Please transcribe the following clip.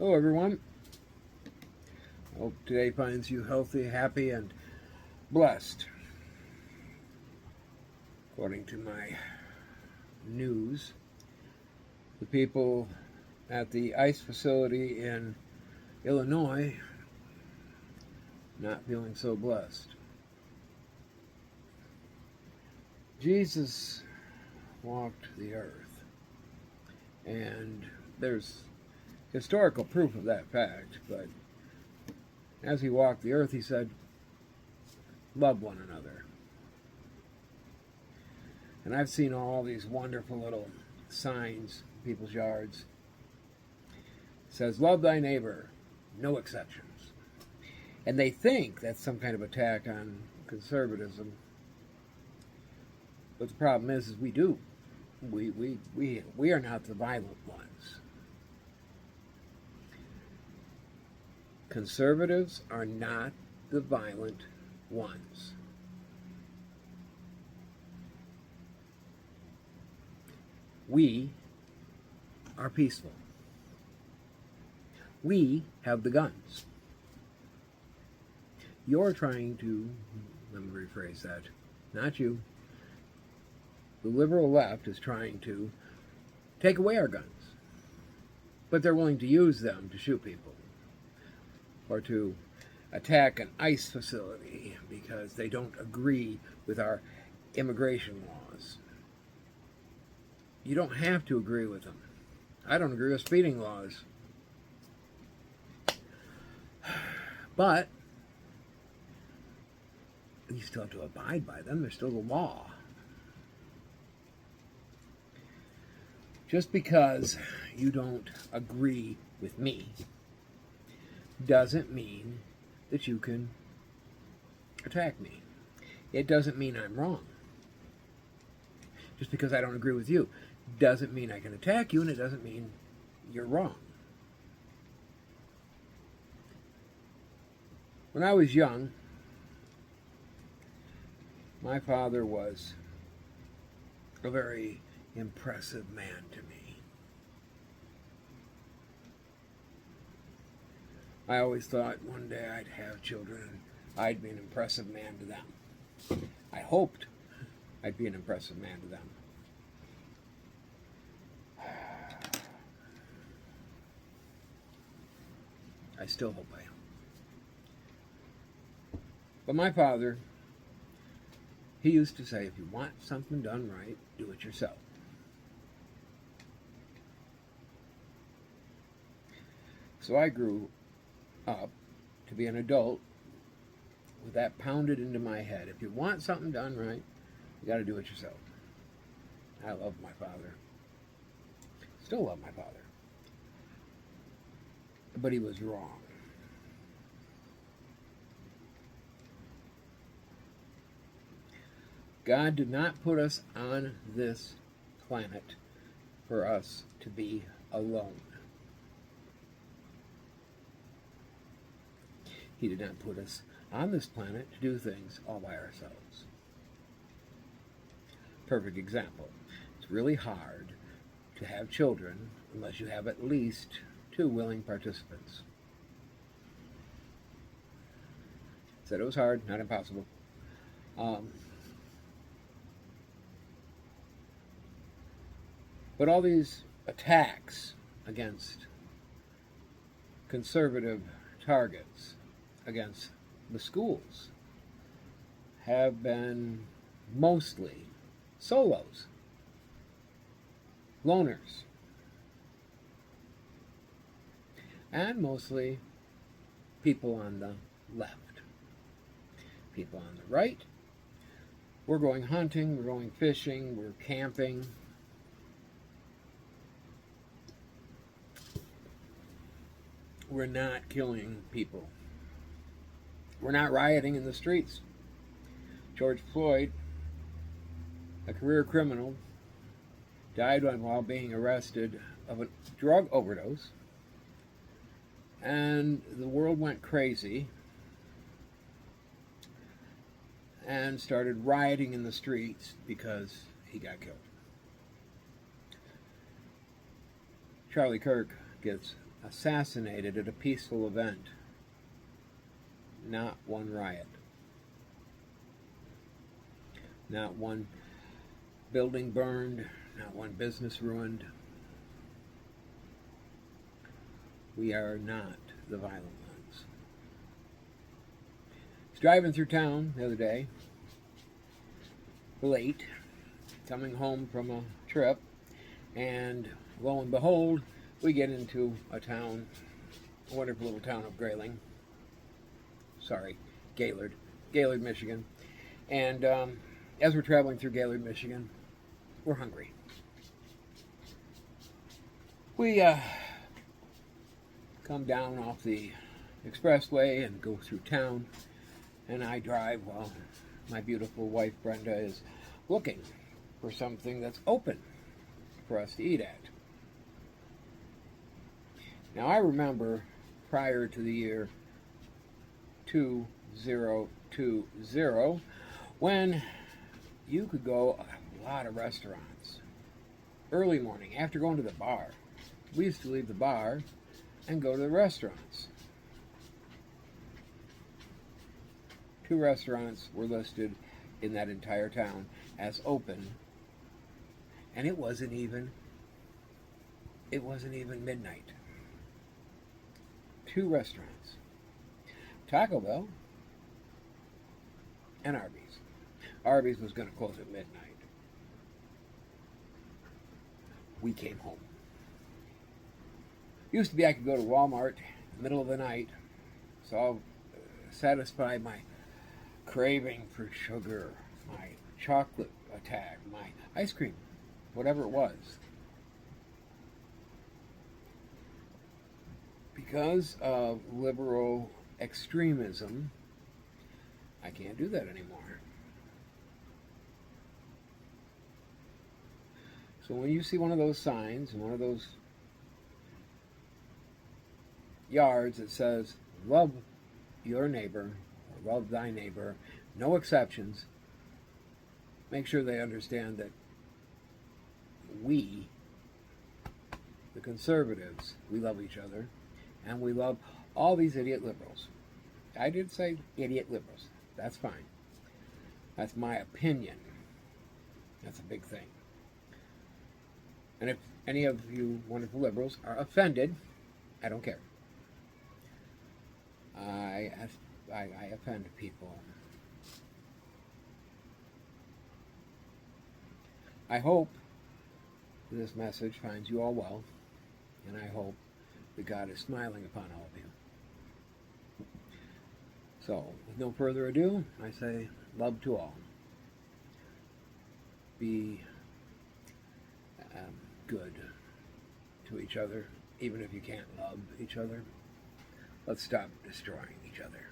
Hello, everyone. I hope today finds you healthy, happy, and blessed. According to my news, the people at the ICE facility in Illinois not feeling so blessed. Jesus walked the earth, and there's historical proof of that fact, but as he walked the earth, he said, love one another. And I've seen all these wonderful little signs in people's yards. It says, love thy neighbor, no exceptions. And they think that's some kind of attack on conservatism. But the problem is we do. We are not the violent ones. Conservatives are not the violent ones. We are peaceful. We have the guns. You're trying to, let me rephrase that, not you. The liberal left is trying to take away our guns, but they're willing to use them to shoot people or to attack an ICE facility because they don't agree with our immigration laws. You don't have to agree with them. I don't agree with speeding laws. But you still have to abide by them. They're still the law. Just because you don't agree with me doesn't mean that you can attack me. It doesn't mean I'm wrong. Just because I don't agree with you doesn't mean I can attack you, and it doesn't mean you're wrong. When I was young, my father was a very impressive man to me. I always thought one day I'd have children and I'd be an impressive man to them. I hoped I'd be an impressive man to them. I still hope I am. But my father, he used to say, if you want something done right, do it yourself. So I grew up to be an adult with that pounded into my head. If you want something done right, you got to do it yourself. I love my father. Still love my father. But he was wrong. God did not put us on this planet for us to be alone. He did not put us on this planet to do things all by ourselves. Perfect example. It's really hard to have children unless you have at least 2 willing participants. Said it was hard, not impossible. But all these attacks against conservative targets, against the schools, have been mostly solos, loners, and mostly people on the left. People on the right, we're going hunting, we're going fishing, we're camping. We're not killing people. We're not rioting in the streets. George Floyd, a career criminal, died while being arrested of a drug overdose. And the world went crazy and started rioting in the streets because he got killed. Charlie Kirk gets assassinated at a peaceful event. Not one riot. Not one building burned. Not one business ruined. We are not the violent ones. I was driving through town the other day, late, coming home from a trip, and lo and behold, we get into a town, a wonderful little town of Grayling. Sorry, Gaylord, Michigan. And as we're traveling through Gaylord, Michigan, we're hungry. We come down off the expressway and go through town, and I drive while my beautiful wife Brenda is looking for something that's open for us to eat at. Now I remember prior to the year 2020 when you could go a lot of restaurants early morning after going to the bar. We used to leave the bar and go to the restaurants. 2 restaurants were listed in that entire town as open, and it wasn't even midnight. 2 restaurants. Taco Bell and Arby's. Arby's was going to close at midnight. We came home. Used to be I could go to Walmart in the middle of the night, so I'll satisfy my craving for sugar, my chocolate attack, my ice cream, whatever it was. Because of liberal extremism, I can't do that anymore. So when you see one of those signs in one of those yards that says, love your neighbor, or love thy neighbor, no exceptions, make sure they understand that we, the conservatives, we love each other, and we love all these idiot liberals. I did say idiot liberals. That's fine. That's my opinion. That's a big thing. And if any of you wonderful liberals are offended, I don't care. I offend people. I hope this message finds you all well, and I hope that God is smiling upon all of you. So, with no further ado, I say love to all. Be good to each other, even if you can't love each other. Let's stop destroying each other.